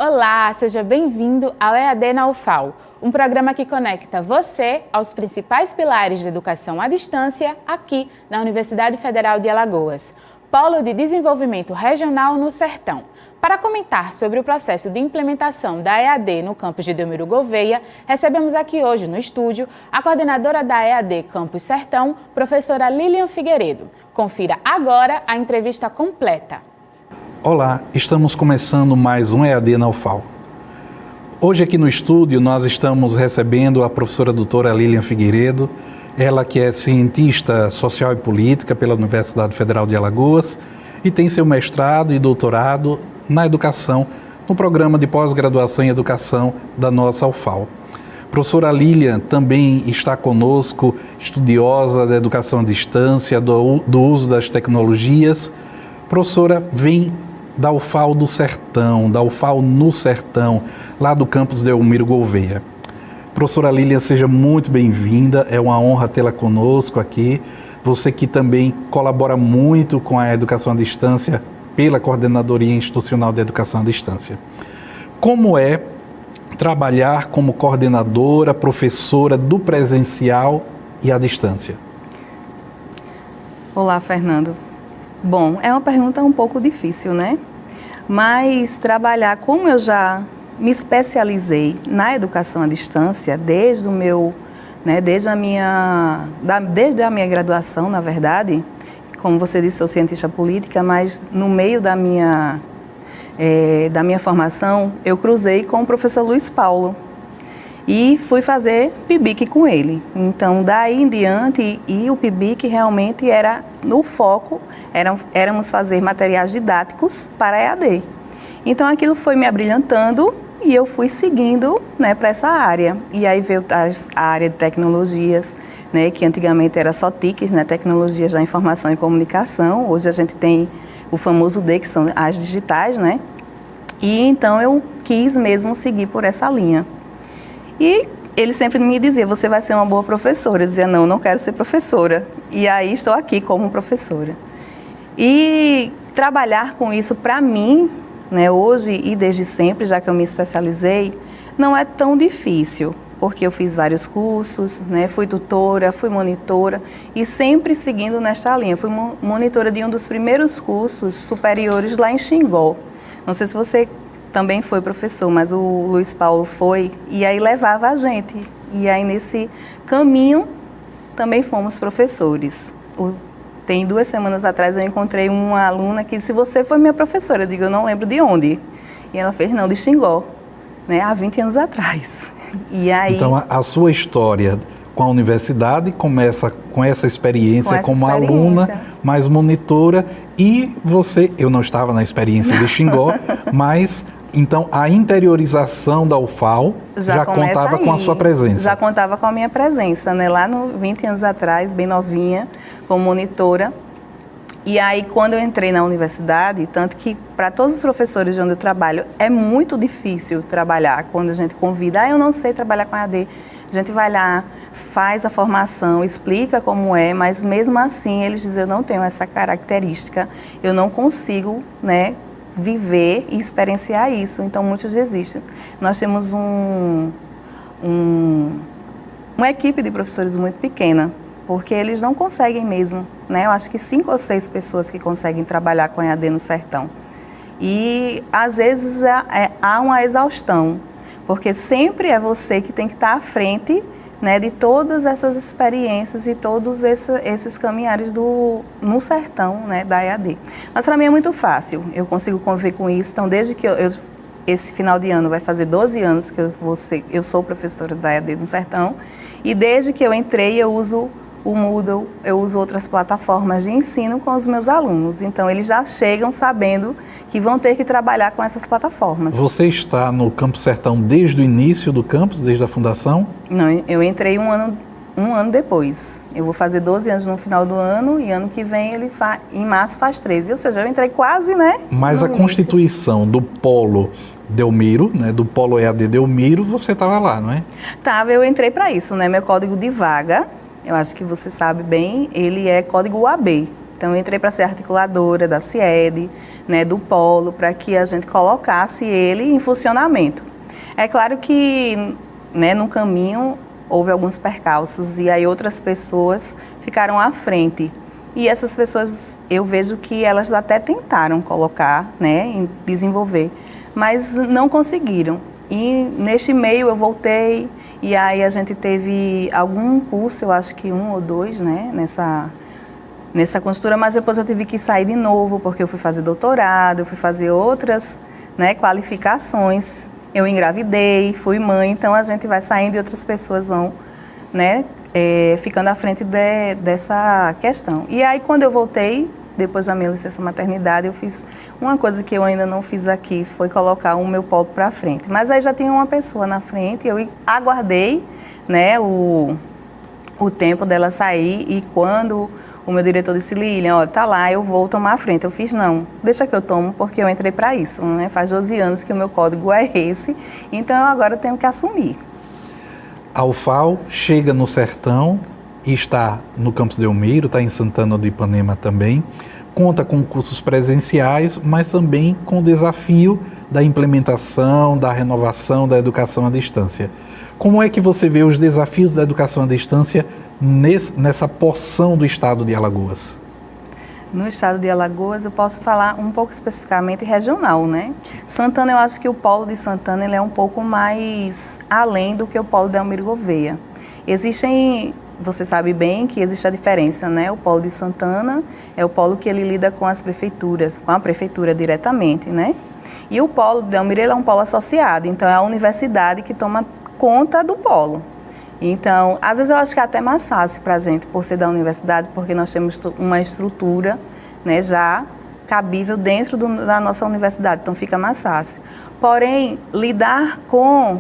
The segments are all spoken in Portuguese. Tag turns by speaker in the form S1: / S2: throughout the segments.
S1: Olá, seja bem-vindo ao EAD na UFAL, um programa que conecta você aos principais pilares de educação à distância aqui na Universidade Federal de Alagoas, Polo de Desenvolvimento Regional no Sertão. Para comentar sobre o processo de implementação da EAD no campus de Delmiro Gouveia, recebemos aqui hoje no estúdio a coordenadora da EAD Campus Sertão, professora Lilian Figueiredo. Confira agora a entrevista completa.
S2: Olá, estamos começando mais um EAD na UFAL. Hoje aqui no estúdio nós estamos recebendo a professora doutora Lilian Figueiredo, ela que é cientista social e política pela Universidade Federal de Alagoas e tem seu mestrado e doutorado na educação, no programa de pós-graduação em educação da nossa UFAL. Professora Lilian também está conosco, estudiosa da educação à distância, do uso das tecnologias. Professora, vem da UFAL do Sertão, da UFAL no Sertão, lá do campus Delmiro Gouveia. Professora Lilian, seja muito bem-vinda, é uma honra tê-la conosco aqui. Você que também colabora muito com a educação à distância pela Coordenadoria Institucional de Educação à Distância. Como é trabalhar como coordenadora, professora do presencial e à distância?
S3: Olá, Fernando. Bom, é uma pergunta um pouco difícil, né? Mas trabalhar, como eu já me especializei na educação à distância desde a minha graduação, na verdade, como você disse, sou cientista política, mas no meio da minha formação, eu cruzei com o professor Luiz Paulo e fui fazer PIBIC com ele. Então, daí em diante, e o PIBIC realmente era no foco, éramos fazer materiais didáticos para a EAD. Então, aquilo foi me abrilhantando e eu fui seguindo, para essa área. E aí veio a área de tecnologias, que antigamente era só TICs, Tecnologias da Informação e Comunicação. Hoje a gente tem o famoso D, que são as digitais, E então eu quis mesmo seguir por essa linha. E ele sempre me dizia, você vai ser uma boa professora. Eu dizia, não quero ser professora. E aí estou aqui como professora. E trabalhar com isso, para mim, hoje e desde sempre, já que eu me especializei, não é tão difícil. Porque eu fiz vários cursos, fui tutora, fui monitora e sempre seguindo nesta linha. Fui monitora de um dos primeiros cursos superiores lá em Xingó. Não sei se você também foi professor, mas o Luiz Paulo foi, e aí levava a gente. E aí nesse caminho também fomos professores. Tem 2 semanas atrás eu encontrei uma aluna que disse, você foi minha professora. Eu digo, eu não lembro de onde. E ela fez, não, de Xingó, há 20 anos atrás. E aí,
S2: então a sua história com a universidade começa com essa experiência como aluna, mais monitora, e você, eu não estava na experiência de Xingó, mas então a interiorização da UFAL já contava com a sua presença.
S3: Já contava com a minha presença, lá no 20 anos atrás, bem novinha, como monitora. E aí, quando eu entrei na universidade, tanto que para todos os professores de onde eu trabalho, é muito difícil trabalhar quando a gente convida, eu não sei trabalhar com EAD. A gente vai lá, faz a formação, explica como é, mas mesmo assim eles dizem, eu não tenho essa característica, eu não consigo, viver e experienciar isso. Então, muitos desistem. Nós temos uma equipe de professores muito pequena, porque eles não conseguem mesmo, Eu acho que 5 ou 6 pessoas que conseguem trabalhar com EAD no Sertão. E, às vezes, há uma exaustão, porque sempre é você que tem que estar à frente, de todas essas experiências e todos esses caminhares no sertão, da EAD. Mas, para mim, é muito fácil, eu consigo conviver com isso. Então, desde que esse final de ano vai fazer 12 anos que eu sou professora da EAD no Sertão, e desde que eu entrei, eu uso o Moodle, eu uso outras plataformas de ensino com os meus alunos. Então, eles já chegam sabendo que vão ter que trabalhar com essas plataformas.
S2: Você está no Campus Sertão desde o início do campus, desde a fundação?
S3: Não, eu entrei um ano depois. Eu vou fazer 12 anos no final do ano e ano que vem, em março, faz 13. Ou seja, eu entrei quase,
S2: Mas a
S3: início.
S2: Constituição do Polo Delmiro, do Polo EAD Delmiro, você estava lá, não é?
S3: Estava, eu entrei para isso, Meu código de vaga, eu acho que você sabe bem, ele é código UAB. Então, eu entrei para ser articuladora da CIED, né, do Polo, para que a gente colocasse ele em funcionamento. É claro que, né, no caminho houve alguns percalços e aí outras pessoas ficaram à frente. E essas pessoas, eu vejo que elas até tentaram colocar, né, desenvolver, mas não conseguiram. E neste meio eu voltei e aí a gente teve algum curso, eu acho que 1 ou 2, né, nessa construtora, mas depois eu tive que sair de novo, porque eu fui fazer doutorado, eu fui fazer outras, né, qualificações. Eu engravidei, fui mãe, então a gente vai saindo e outras pessoas vão, né, ficando à frente dessa questão. E aí, quando eu voltei, depois da minha licença maternidade, eu fiz uma coisa que eu ainda não fiz aqui, foi colocar o meu polo para frente. Mas aí já tinha uma pessoa na frente, eu aguardei, né, o tempo dela sair e quando o meu diretor disse, Lilian, ó, tá lá, eu vou tomar a frente. Eu fiz, não, deixa que eu tomo, porque eu entrei para isso, né? Faz 12 anos que o meu código é esse, então eu agora tenho que assumir.
S2: A UFAL chega no Sertão e está no Campos Delmiro, está em Santana do Ipanema também, conta com cursos presenciais, mas também com o desafio da implementação, da renovação da educação à distância. Como é que você vê os desafios da educação à distância nessa porção do estado de Alagoas?
S3: No estado de Alagoas, eu posso falar um pouco especificamente regional, né? Santana, eu acho que o polo de Santana ele é um pouco mais além do que o polo de Almiro Gouveia. Existem, você sabe bem que existe a diferença, né? O polo de Santana é o polo que ele lida com as prefeituras, com a prefeitura diretamente, né? E o polo de Almiro ele é um polo associado, então é a universidade que toma conta do polo. Então, às vezes eu acho que é até mais fácil para a gente, por ser da universidade, porque nós temos uma estrutura, né, já cabível dentro da nossa universidade, então fica mais fácil. Porém, lidar com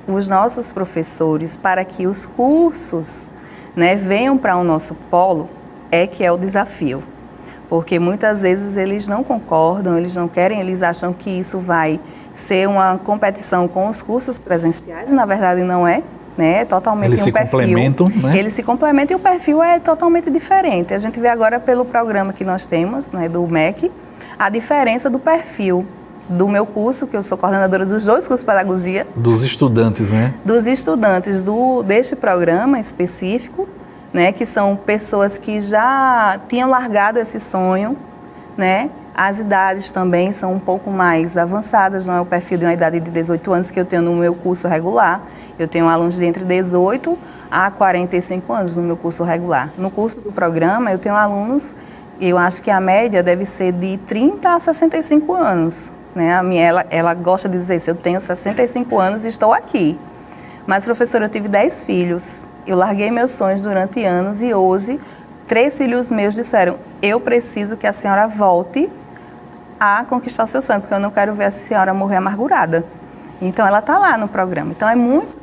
S3: os nossos professores para que os cursos, né, venham para o nosso polo é que é o desafio. Porque muitas vezes eles não concordam, eles não querem, eles acham que isso vai ser uma competição com os cursos presenciais, e na verdade não é. Né, totalmente
S2: eles
S3: um
S2: se
S3: perfil.
S2: Complementam, né?
S3: Eles se complementam e o perfil é totalmente diferente. A gente vê agora pelo programa que nós temos, né, do MEC, a diferença do perfil do meu curso, que eu sou coordenadora dos 2 cursos de pedagogia.
S2: Dos estudantes, né?
S3: Dos estudantes deste programa específico, né, que são pessoas que já tinham largado esse sonho, né? As idades também são um pouco mais avançadas, não é o perfil de uma idade de 18 anos que eu tenho no meu curso regular. Eu tenho alunos de entre 18 a 45 anos no meu curso regular. No curso do programa, eu tenho alunos, eu acho que a média deve ser de 30 a 65 anos. Né? Ela gosta de dizer isso, eu tenho 65 anos e estou aqui. Mas, professora, eu tive 10 filhos. Eu larguei meus sonhos durante anos e hoje 3 filhos meus disseram, eu preciso que a senhora volte a conquistar o seu sonho, porque eu não quero ver a senhora morrer amargurada. Então, ela está lá no programa. Então,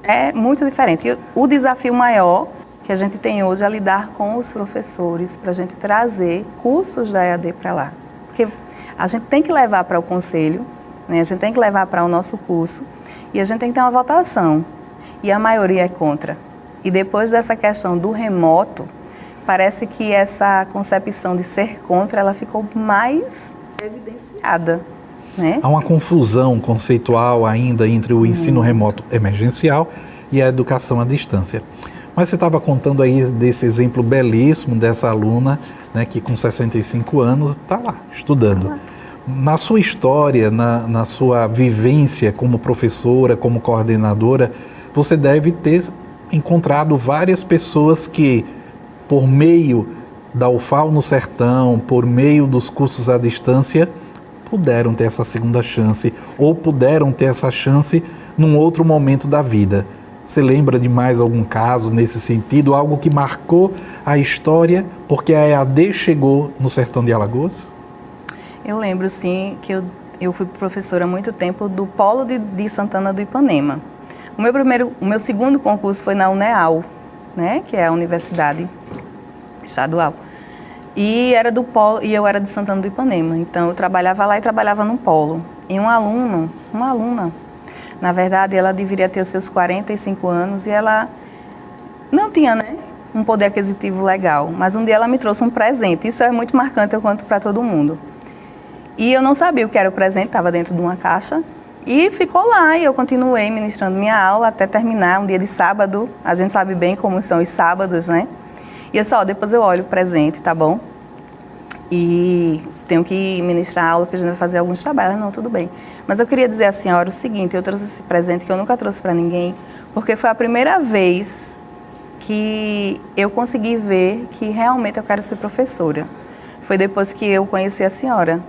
S3: é muito diferente. E o desafio maior que a gente tem hoje é lidar com os professores para a gente trazer cursos da EAD para lá. Porque a gente tem que levar para o conselho, né? A gente tem que levar para o nosso curso e a gente tem que ter uma votação. E a maioria é contra. E depois dessa questão do remoto, parece que essa concepção de ser contra, ela ficou mais evidenciada. Né?
S2: Há uma confusão conceitual ainda entre o ensino remoto emergencial e a educação à distância. Mas você estava contando aí desse exemplo belíssimo dessa aluna, né, que com 65 anos está lá, estudando. Na sua história, na sua vivência como professora, como coordenadora, você deve ter encontrado várias pessoas que, por meio da UFAL no Sertão, por meio dos cursos à distância, puderam ter essa segunda chance ou puderam ter essa chance num outro momento da vida. Você lembra de mais algum caso nesse sentido, algo que marcou a história porque a EAD chegou no Sertão de Alagoas?
S3: Eu lembro, sim, que eu fui professora há muito tempo do Polo de Santana do Ipanema. O meu segundo concurso foi na UNEAL, né, que é a Universidade Estadual. E era do polo, e eu era de Santana do Ipanema, então eu trabalhava lá e trabalhava no polo. E uma aluna, na verdade, ela deveria ter os seus 45 anos e ela não tinha, né, um poder aquisitivo legal, mas um dia ela me trouxe um presente. Isso é muito marcante, eu conto para todo mundo. E eu não sabia o que era o presente, estava dentro de uma caixa. E ficou lá, e eu continuei ministrando minha aula até terminar, um dia de sábado. A gente sabe bem como são os sábados, né? E eu só, depois eu olho o presente, tá bom? E tenho que ministrar a aula, porque a gente vai fazer alguns trabalhos. Não, tudo bem. Mas eu queria dizer à senhora o seguinte, eu trouxe esse presente que eu nunca trouxe para ninguém, porque foi a primeira vez que eu consegui ver que realmente eu quero ser professora. Foi depois que eu conheci a senhora,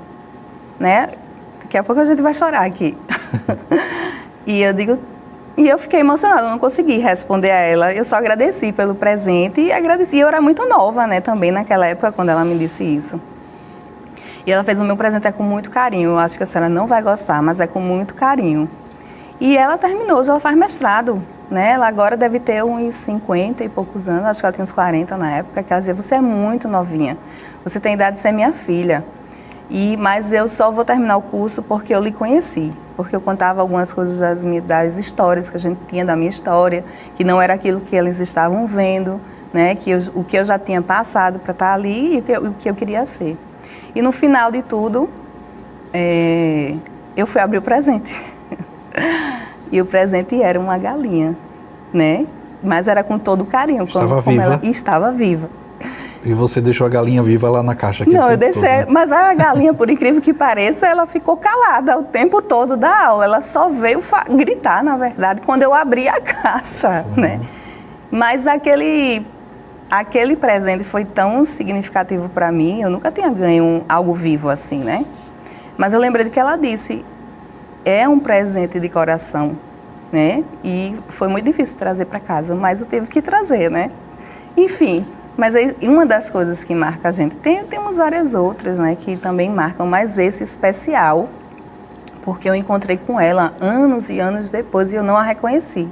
S3: né? Daqui a pouco a gente vai chorar aqui. E eu fiquei emocionada, eu não consegui responder a ela. Eu só agradeci pelo presente e agradeci. Eu era muito nova, né, também naquela época, quando ela me disse isso. E ela fez o meu presente com muito carinho. Eu acho que a senhora não vai gostar, mas é com muito carinho. E ela terminou, hoje ela faz mestrado, né? Ela agora deve ter uns 50 e poucos anos, acho que ela tinha uns 40 na época, que ela dizia, você é muito novinha, você tem idade de ser minha filha. Mas eu só vou terminar o curso porque eu lhe conheci, porque eu contava algumas coisas das histórias que a gente tinha da minha história, que não era aquilo que eles estavam vendo, né? O que eu já tinha passado para estar ali e o que eu queria ser. E no final de tudo, eu fui abrir o presente. E o presente era uma galinha, né? Mas era com todo carinho.
S2: Estava viva?
S3: Ela estava viva.
S2: E você deixou a galinha viva lá na caixa?
S3: Não, eu deixei, todo, né? Mas a galinha, por incrível que pareça, ela ficou calada o tempo todo da aula. Ela só veio gritar, na verdade, quando eu abri a caixa, né? Mas aquele presente foi tão significativo para mim, eu nunca tinha ganho algo vivo assim, né? Mas eu lembrei do que ela disse, é um presente de coração, né? E foi muito difícil trazer para casa, mas eu tive que trazer, né? Enfim... Mas uma das coisas que marca a gente, temos várias outras, né, que também marcam, mas esse especial, porque eu encontrei com ela anos e anos depois e eu não a reconheci.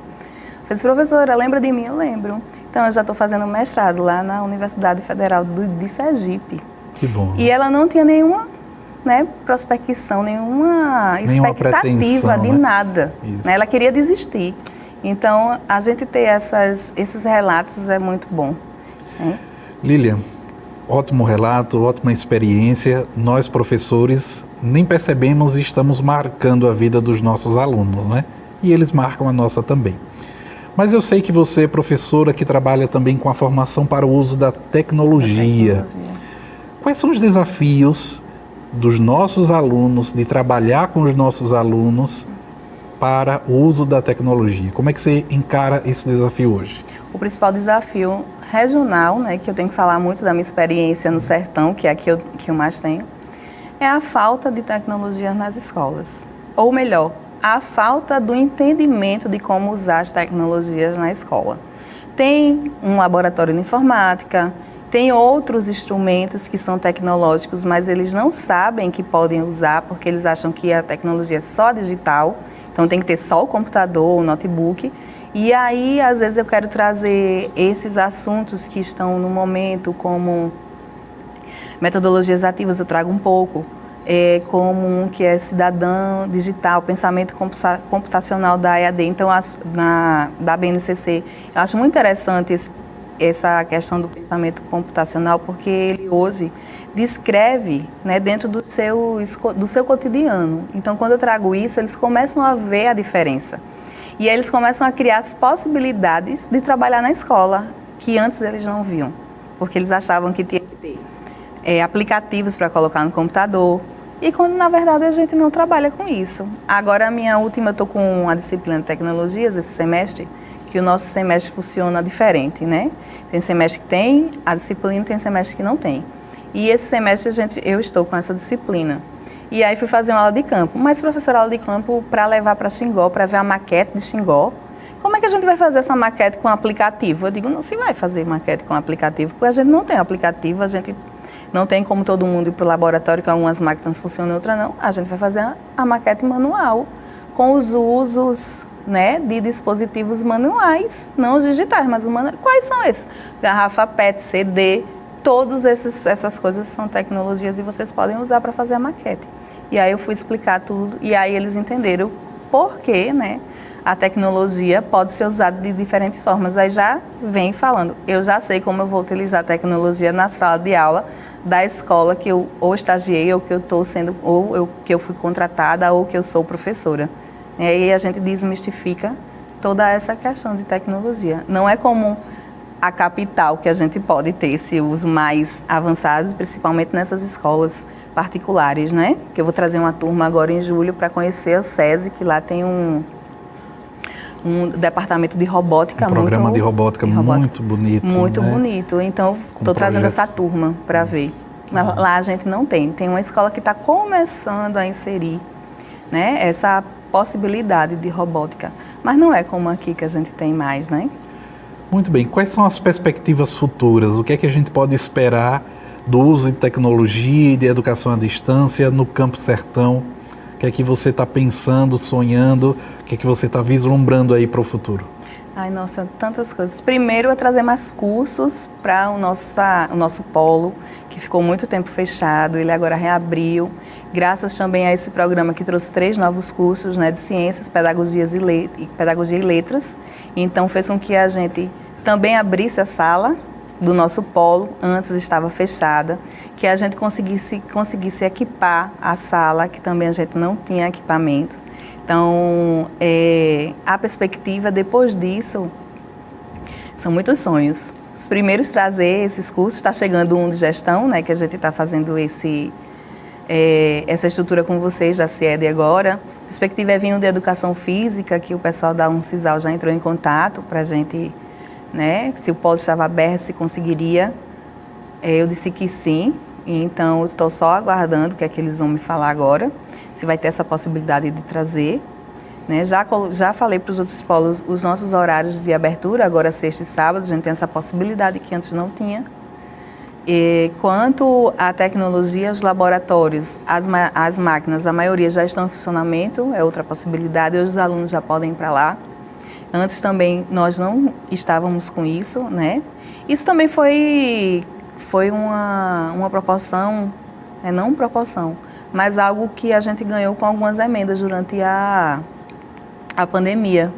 S3: Eu disse, professora, lembra de mim? Eu lembro. Então, eu já estou fazendo mestrado lá na Universidade Federal de Sergipe.
S2: Que bom.
S3: E ela não tinha nenhuma, né, prospecção, nenhuma expectativa pretensão, de nada. Né? Ela queria desistir. Então, a gente ter esses relatos é muito bom.
S2: Lilian, ótimo relato, ótima experiência. Nós, professores, nem percebemos e estamos marcando a vida dos nossos alunos, né? E eles marcam a nossa também. Mas eu sei que você é professora que trabalha também com a formação para o uso da tecnologia. Quais são os desafios dos nossos alunos, de trabalhar com os nossos alunos para o uso da tecnologia? Como é que você encara esse desafio hoje?
S3: O principal desafio regional, né, que eu tenho que falar muito da minha experiência no sertão, que é a que eu mais tenho, é a falta de tecnologia nas escolas. Ou melhor, a falta do entendimento de como usar as tecnologias na escola. Tem um laboratório de informática, tem outros instrumentos que são tecnológicos, mas eles não sabem que podem usar, porque eles acham que a tecnologia é só digital, então tem que ter só o computador, o notebook. E aí, às vezes, eu quero trazer esses assuntos que estão no momento, como metodologias ativas, eu trago um pouco, como um que é cidadão digital, pensamento computacional da EAD, então, da BNCC. Eu acho muito interessante essa questão do pensamento computacional, porque ele hoje descreve, né, dentro do seu cotidiano. Então, quando eu trago isso, eles começam a ver a diferença. E aí eles começam a criar as possibilidades de trabalhar na escola, que antes eles não viam, porque eles achavam que tinha que ter aplicativos para colocar no computador, e quando na verdade a gente não trabalha com isso. Agora a minha última, eu estou com a disciplina de tecnologias esse semestre, que o nosso semestre funciona diferente, né? Tem semestre que tem a disciplina, tem semestre que não tem. E esse semestre eu estou com essa disciplina. E aí fui fazer uma aula de campo. Mas, professora, aula de campo para levar para Xingó, para ver a maquete de Xingó. Como é que a gente vai fazer essa maquete com aplicativo? Eu digo, não se vai fazer maquete com aplicativo, porque a gente não tem aplicativo, a gente não tem como todo mundo ir para o laboratório, que algumas máquinas funcionam e outras não. A gente vai fazer a maquete manual, com os usos, né, de dispositivos manuais, não os digitais, mas os manuais. Quais são esses? Garrafa PET, CD, todas essas coisas são tecnologias e vocês podem usar para fazer a maquete. E aí eu fui explicar tudo e aí eles entenderam por que, né, a tecnologia pode ser usada de diferentes formas. Aí já vem falando, eu já sei como eu vou utilizar a tecnologia na sala de aula da escola que eu ou estagiei, ou que eu estou sendo, que eu fui contratada, ou que eu sou professora. E aí a gente desmistifica toda essa questão de tecnologia. Não é como a capital, que a gente pode ter esse uso mais avançado, principalmente nessas escolas particulares, né? Que eu vou trazer uma turma agora em julho para conhecer o SESI, que lá tem um departamento de robótica.
S2: Um programa de robótica muito bonito.
S3: Muito
S2: né?
S3: bonito. Então, estou trazendo essa turma para ver. Mas lá a gente não tem. Tem uma escola que está começando a inserir, né, essa possibilidade de robótica. Mas não é como aqui que a gente tem mais, né?
S2: Muito bem. Quais são as perspectivas futuras? O que é que a gente pode esperar do uso de tecnologia e de educação à distância no Campo Sertão? O que é que você está pensando, sonhando? O que é que você está vislumbrando aí para o futuro?
S3: Ai, nossa, tantas coisas. Primeiro é trazer mais cursos para o nosso polo, que ficou muito tempo fechado, ele agora reabriu, graças também a esse programa que trouxe 3 novos cursos, né, de ciências, pedagogia e letras. Então fez com que a gente também abrisse a sala do nosso polo, antes estava fechada, que a gente conseguisse equipar a sala, que também a gente não tinha equipamentos. Então, a perspectiva depois disso são muitos sonhos. Os primeiros trazer esses cursos, está chegando um de gestão, né, que a gente está fazendo essa estrutura com vocês da CIED agora. A perspectiva é vir um de educação física, que o pessoal da Uncisal já entrou em contato para a gente, né, se o polo estava aberto, se conseguiria. Eu disse que sim, então estou só aguardando o que é que eles vão me falar agora, se vai ter essa possibilidade de trazer. Né? Já falei para os outros polos os nossos horários de abertura, agora sexta e sábado, a gente tem essa possibilidade que antes não tinha. E quanto à tecnologia, os laboratórios, as máquinas, a maioria já estão em funcionamento, é outra possibilidade, hoje os alunos já podem ir para lá. Antes também nós não estávamos com isso, né? Isso também foi uma proporção, não proporção, mas algo que a gente ganhou com algumas emendas durante a pandemia,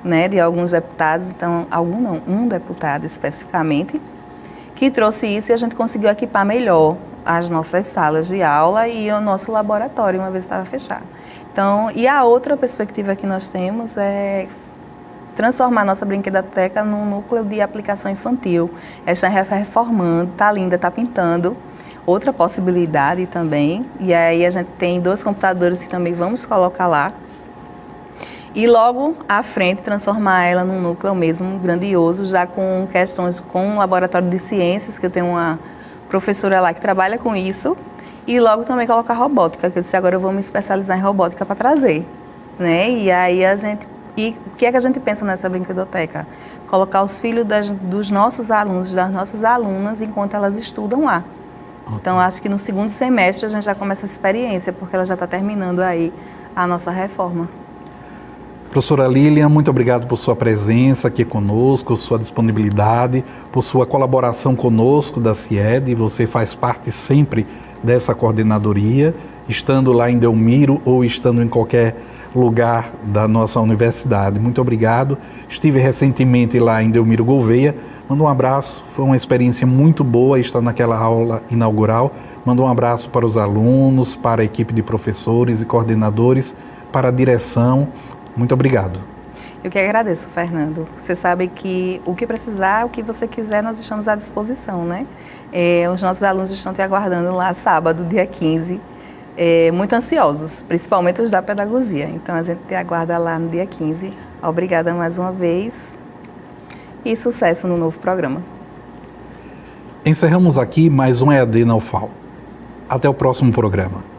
S3: né, de alguns deputados, então, um deputado especificamente, que trouxe isso e a gente conseguiu equipar melhor as nossas salas de aula e o nosso laboratório, uma vez estava fechado. Então, e a outra perspectiva que nós temos é transformar nossa brinquedoteca num núcleo de aplicação infantil. Ela está reformando, está linda, está pintando. Outra possibilidade também, e aí a gente tem 2 computadores que também vamos colocar lá. E logo à frente transformar ela num núcleo mesmo grandioso, já com questões, com um laboratório de ciências, que eu tenho uma professora lá que trabalha com isso, e logo também colocar robótica, que eu disse, agora eu vou me especializar em robótica para trazer, né? E aí e o que é que a gente pensa nessa brinquedoteca? Colocar os filhos dos nossos alunos, das nossas alunas, enquanto elas estudam lá. Okay. Então, acho que no 2º semestre a gente já começa essa experiência, porque ela já está terminando aí a nossa reforma.
S2: Professora Lilian, muito obrigado por sua presença aqui conosco, sua disponibilidade, por sua colaboração conosco da CIED. Você faz parte sempre dessa coordenadoria, estando lá em Delmiro ou estando em qualquer lugar da nossa universidade. Muito obrigado. Estive recentemente lá em Delmiro Gouveia. Mando um abraço, foi uma experiência muito boa estar naquela aula inaugural. Mando um abraço para os alunos, para a equipe de professores e coordenadores, para a direção. Muito obrigado.
S3: Eu que agradeço, Fernando. Você sabe que o que precisar, o que você quiser, nós estamos à disposição, né? Os nossos alunos estão te aguardando lá sábado, dia 15, muito ansiosos, principalmente os da pedagogia. Então, a gente te aguarda lá no dia 15. Obrigada mais uma vez e sucesso no novo programa.
S2: Encerramos aqui mais um EAD na UFAL. Até o próximo programa.